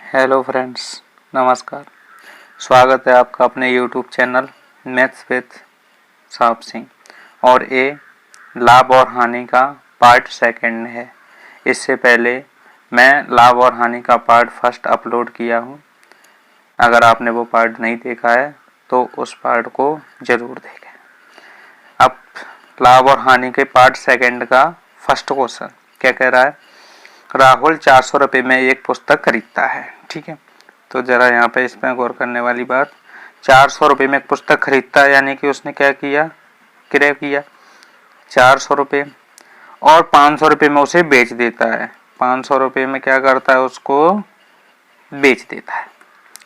Hello friends, नमस्कार। स्वागत है आपका अपने यूट्यूब चैनल मैथ्स विद साहब सिंह। और ये लाभ और हानि का पार्ट सेकंड है। इससे पहले मैं लाभ और हानि का पार्ट फर्स्ट अपलोड किया हूँ। अगर आपने वो पार्ट नहीं देखा है तो उस पार्ट को ज़रूर देखें। अब लाभ और हानि के पार्ट सेकंड का फर्स्ट क्वेश्चन क्या कह रहा है। राहुल 400 रुपये में एक पुस्तक खरीदता है। ठीक है, तो ज़रा यहाँ पे इसमें गौर करने वाली बात, 400 रुपये में एक पुस्तक खरीदता है यानी कि उसने क्या किया, क्रय किया 400 रुपये, और 500 रुपये में उसे बेच देता है। 500 रुपये में क्या करता है, उसको बेच देता है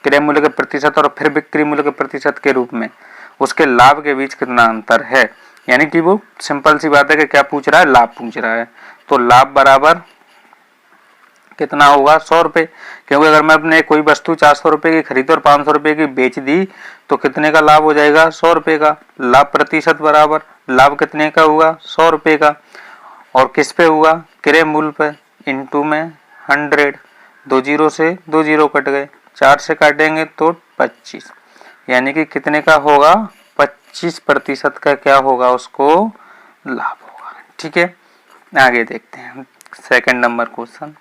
क्रय मूल्य के प्रतिशत और फिर बिक्री मूल्य के प्रतिशत के रूप में। उसके लाभ के बीच कितना अंतर है, यानी कि वो सिंपल सी बात है कि क्या पूछ रहा है, लाभ पूछ रहा है। तो लाभ बराबर कितना होगा, 100 रुपये। क्योंकि अगर मैं अपने कोई वस्तु 400 रुपये की खरीदी और 500 रुपये की बेच दी तो कितने का लाभ हो जाएगा, 100 रुपये का। लाभ प्रतिशत बराबर लाभ कितने का हुआ, 100 रुपये का। और किस पे हुआ, क्रय मूल्य पे, इंटू में 100। 2 जीरो से 2 जीरो कट गए, 4 से काटेंगे तो 25, यानी कि कितने का होगा, 25% का क्या होगा, उसको लाभ होगा। ठीक है, आगे देखते हैं सेकंड नंबर क्वेश्चन।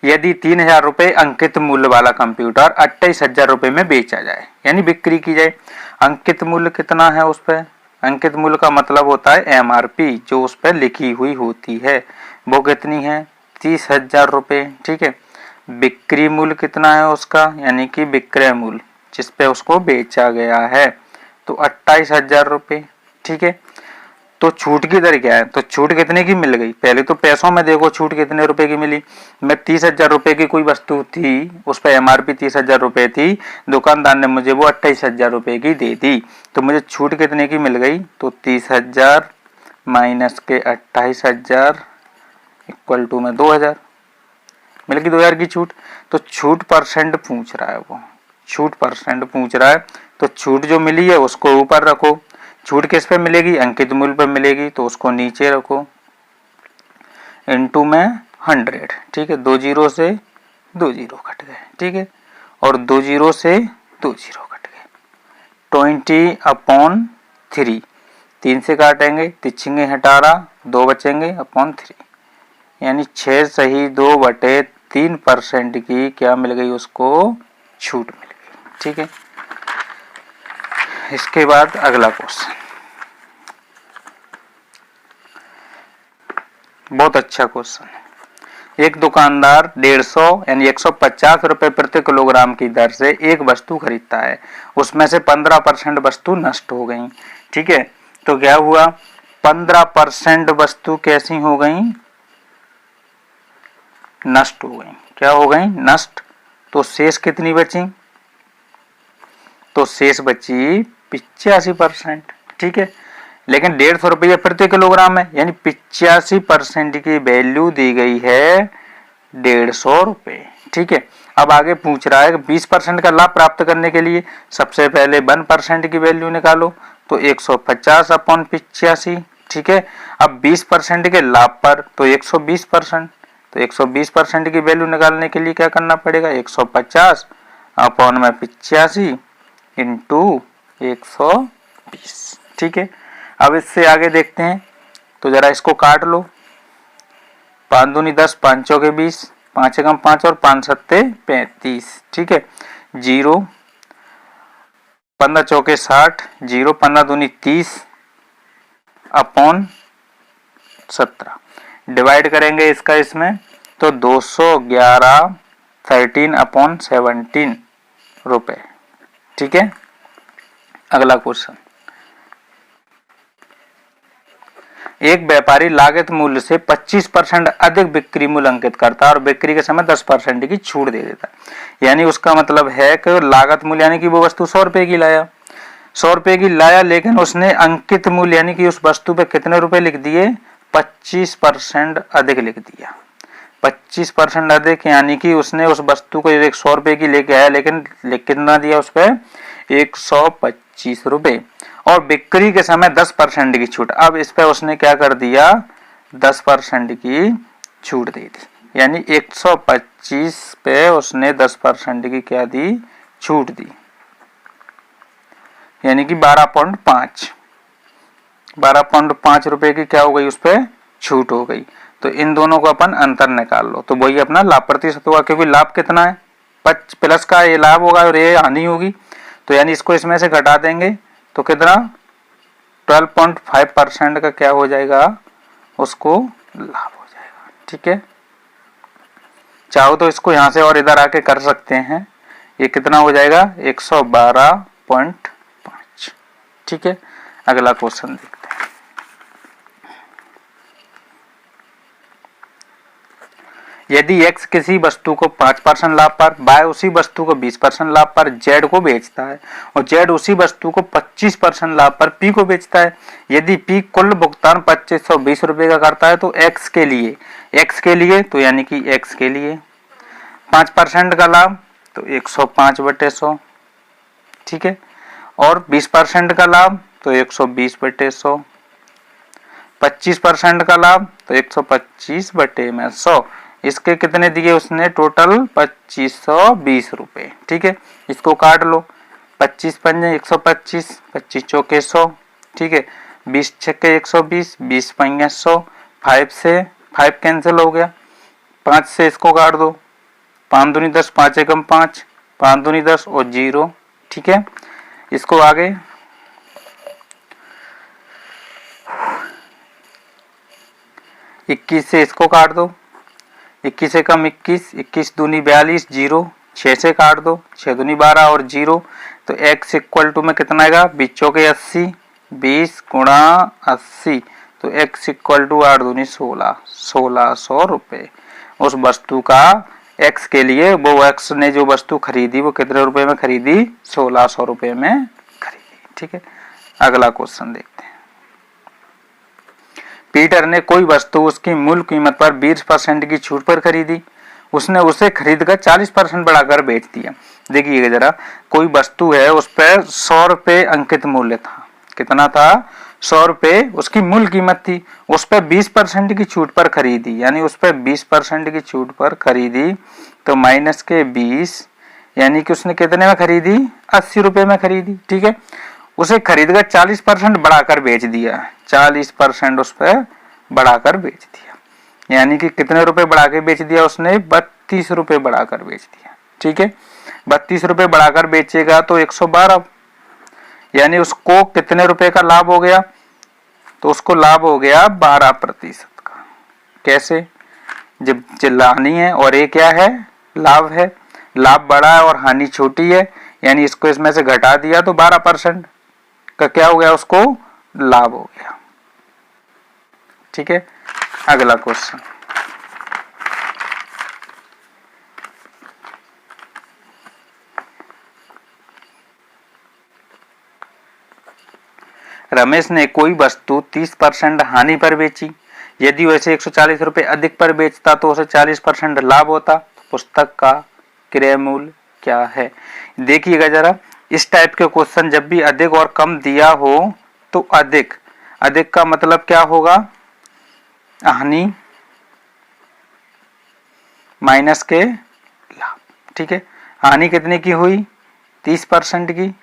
यदि 3000 रुपये अंकित मूल्य वाला कंप्यूटर 28,000 रुपये में बेचा जाए, यानी बिक्री की जाए। अंकित मूल्य कितना है उस पर, अंकित मूल्य का मतलब होता है एमआरपी, जो उस पर लिखी हुई होती है, वो कितनी है, 30,000 रुपये। ठीक है, बिक्री मूल्य कितना है उसका, यानी कि विक्रय मूल्य जिस पे उसको बेचा गया है, तो 28,000 रुपये। ठीक है, तो छूट की दर क्या है, तो छूट कितने की मिल गई, पहले तो पैसों में देखो छूट कितने रुपए की मिली। मैं 30,000 रुपए की कोई वस्तु थी, उस पर एमआरपी 30,000 रुपए थी, दुकानदार ने मुझे वो 28,000 रुपए की दे दी, तो मुझे छूट कितने की मिल गई, तो 30,000 माइनस के 28,000 इक्वल टू में 2,000 मिल गई, 2,000 की छूट। तो छूट परसेंट पूछ रहा है, वो छूट परसेंट पूछ रहा है, तो छूट जो मिली है उसको ऊपर रखो, छूट किस पे मिलेगी, अंकित मूल्य पे मिलेगी, तो उसको नीचे रखो, इनटू में 100। ठीक है, 2 जीरो से 2 जीरो कट गए। ठीक है, और 2 जीरो से 2 जीरो कट गए, 20/3, 3 से काटेंगे, तिच्छेंगे 18, 2 बचेंगे अपॉन 3, यानी 6 सही 2/3% की क्या मिल गई, उसको छूट मिल गई। ठीक है, इसके बाद अगला क्वेश्चन, बहुत अच्छा क्वेश्चन। एक दुकानदार 150 यानी 150 रुपए प्रति किलोग्राम की दर से एक वस्तु खरीदता है, उसमें से 15% वस्तु नष्ट हो गई। ठीक है, तो क्या हुआ, 15% वस्तु कैसी हो गई, नष्ट हो गई। क्या हो गई, नष्ट। तो शेष कितनी बची, तो शेष बची 85%। ठीक है, लेकिन 150 रुपये प्रति किलोग्राम है, यानी 85% की वैल्यू दी गई है 150 रुपये। ठीक है, अब आगे पूछ रहा है कि 20% का लाभ प्राप्त करने के लिए सबसे पहले 1% की वैल्यू निकालो, तो 150/85। ठीक है, अब 20% के लाभ पर तो 120%, तो 120% की वैल्यू निकालने के लिए क्या करना पड़ेगा, 150/85 इंटू 120। ठीक है, अब इससे आगे देखते हैं, तो जरा इसको काट लो, 5 दूनी 10, 5 चौके 20, 5 एकम 5 और 5 सत्ते 35। ठीक है, 0, 15 चौके 60, 0, 15 दूनी 30 अपॉन 17, डिवाइड करेंगे इसका इसमें, तो 211 13/17 रुपए। ठीक है, अगला क्वेश्चन, एक व्यापारी लागत मूल्य से 25% अधिक बिक्री मूल्य अंकित करता है और बिक्री के समय 10% की छूट दे देता है। यानी उसका मतलब है कि लागत मूल्य यानी कि वो वस्तु 100 रुपए की लाया, 100 रुपए की लाया, लेकिन उसने अंकित मूल्य यानी कि उस वस्तु पे कितने रुपए लिख दिए, 25% अधिक लिख दिया। 25% अधिक यानी कि उसने उस वस्तु को 100 रुपए की लेके आया, लेकिन कितना दिया उस पर, 125 रुपए, और बिक्री के समय 10% की छूट। अब इस पे उसने क्या कर दिया, 10% की छूट दे दी, यानी 125 पे उसने 10% की क्या दी, छूट दी, यानी कि 12.5 रुपए की क्या हो गई, उस पर छूट हो गई। तो इन दोनों को अपन अंतर निकाल लो, तो वही अपना लाभ प्रतिशत होगा, क्योंकि लाभ कितना है, प्लस का ये लाभ होगा और ये हानि होगी, तो यानी इसको इसमें से घटा देंगे तो कितना 12.5% का क्या हो जाएगा, उसको लाभ हो जाएगा। ठीक है, चाहो तो इसको यहां से और इधर आके कर सकते हैं, ये कितना हो जाएगा 112.5। ठीक है, अगला क्वेश्चन देखते हैं। यदि x किसी वस्तु को 5% लाभ पर, y उसी वस्तु को 20% लाभ पर z को बेचता है और z उसी वस्तु को 25% लाभ पर p को बेचता है, यदि p कुल भुगतान 2520 रुपए का करता है तो x के लिए तो यानी कि x के लिए 5% का लाभ तो 105/100, ठीक है, और 20% का लाभ तो 120/100, 25% का लाभ तो 125/100, इसके कितने दिए उसने, टोटल 2520 रुपए। ठीक है, इसको काट लो, 25 पंजे 125, 25 चौके 100, ठीक है, 20 छक्के 120, 20 पंगे 100, 5 से 5 कैंसिल हो गया, 5 से इसको काट दो, 5 दूनी 10, 5 एकम 5, 5 दूनी 10 और 0। ठीक है, इसको आगे 21 से इसको काट दो, 21 एकम 21, 21 दूनी 42, 0, 6 से काट दो, 6 दूनी 12 और 0, तो x इक्वल टू में कितना आएगा, 20 चौके 80, 20 गुणा 80, तो x इक्वल टू 8 दूनी 16, 1600 रुपए। उस वस्तु का x के लिए, वो x ने जो वस्तु खरीदी वो कितने रुपए में खरीदी, 1600 रुपए में खरीदी। ठीक है, अगला क्वेश्चन देखते हैं। पीटर ने कोई वस्तु उसकी मूल कीमत पर 20% की छूट पर खरीदी, उसने उसे खरीदकर 40% बढ़ाकर बेच दिया। देखिएगा जरा, कोई वस्तु है, उस पर 100 रुपए अंकित मूल्य था, कितना था, 100 रुपए उसकी मूल कीमत थी, उस पर 20% की छूट पर खरीदी, यानी उस पर 20% की छूट पर खरीदी, तो माइनस के 20, यानी कि उसने कितने में खरीदी, 80 रुपए में खरीदी। ठीक है, उसे खरीदकर 40% बढ़ाकर बेच दिया, 40% उस पर बढ़ाकर बेच दिया, यानी कि कितने रुपए बढ़ा के बेच दिया उसने, 32 रुपए बढ़ाकर बेच दिया। ठीक है, 32 रुपए बढ़ाकर बेचेगा तो 112, यानी उसको कितने रुपए का लाभ हो गया, तो उसको लाभ हो गया 12% का। कैसे, जब हानि है और ये क्या है, लाभ है, लाभ बड़ा है और हानि छोटी है, यानी इसको इसमें से घटा दिया तो 12% का क्या हो गया, उसको लाभ हो गया। ठीक है, अगला क्वेश्चन। रमेश ने कोई वस्तु 30% हानि पर बेची, यदि वैसे 140 रुपए अधिक पर बेचता तो उसे 40% लाभ होता, तो पुस्तक का क्रय मूल्य क्या है। देखिएगा जरा, इस टाइप के क्वेश्चन जब भी अधिक और कम दिया हो तो अधिक का मतलब क्या होगा, हानि माइनस के लाभ। ठीक है, हानि कितने की हुई, 30% की,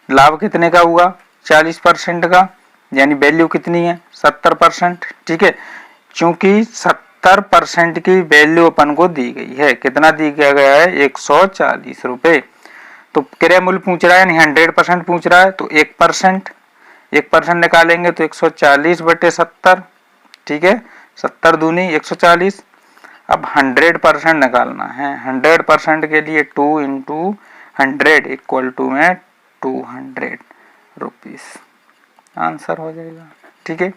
लाभ कितने का हुआ, 40% का, यानी वैल्यू कितनी है, 70%। ठीक है, चूंकि 70% की वैल्यू अपन को दी गई है, कितना दी गया है, 140 रुपए, तो क्रय मूल्य पूछ रहा है, यानी 100% पूछ रहा है, तो 1% निकालेंगे तो 140/70। ठीक है, 70 दूनी 140। अब 100% निकालना है, 100% के लिए 2 × 100 इक्वल टू में 200 रुपीज, आंसर हो जाएगा। ठीक है,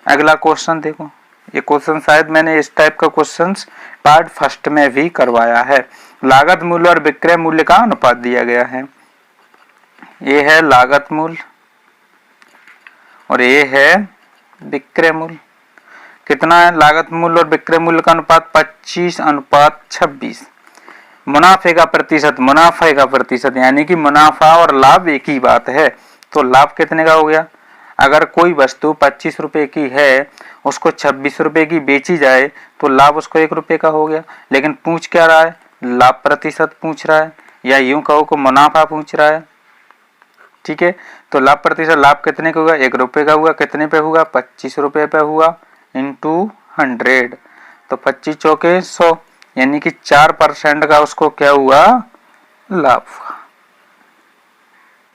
अगला क्वेश्चन देखो, ये क्वेश्चन शायद मैंने इस टाइप का क्वेश्चन पार्ट फर्स्ट में भी करवाया है। लागत मूल्य और विक्रय मूल्य का अनुपात दिया गया है, ये है लागत मूल्य और ये है विक्रय मूल्य। कितना है लागत मूल्य और विक्रय मूल्य का अनुपात, 25:26। मुनाफे का प्रतिशत, यानी कि मुनाफा और लाभ एक ही बात है, तो लाभ कितने का हो गया, अगर कोई वस्तु 25 रुपए की है उसको 26 रुपए की बेची जाए तो लाभ उसको 1 रुपए का हो गया। लेकिन पूछ क्या रहा है, लाभ प्रतिशत पूछ रहा है, या यूं कहो को मुनाफा पूछ रहा है। ठीक है, तो लाभ प्रतिशत, लाभ कितने का हुआ, 1 रुपए का हुआ, कितने पे हुआ, 25 रुपए पे हुआ, इंटू 100, तो 25 चौके 100, यानी कि 4% का उसको क्या हुआ, लाभ हुआ।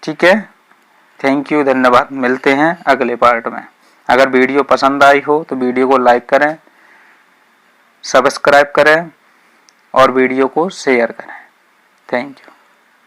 ठीक है, थैंक यू, धन्यवाद। मिलते हैं अगले पार्ट में। अगर वीडियो पसंद आई हो तो वीडियो को लाइक करें, सब्सक्राइब करें और वीडियो को शेयर करें। Thank you.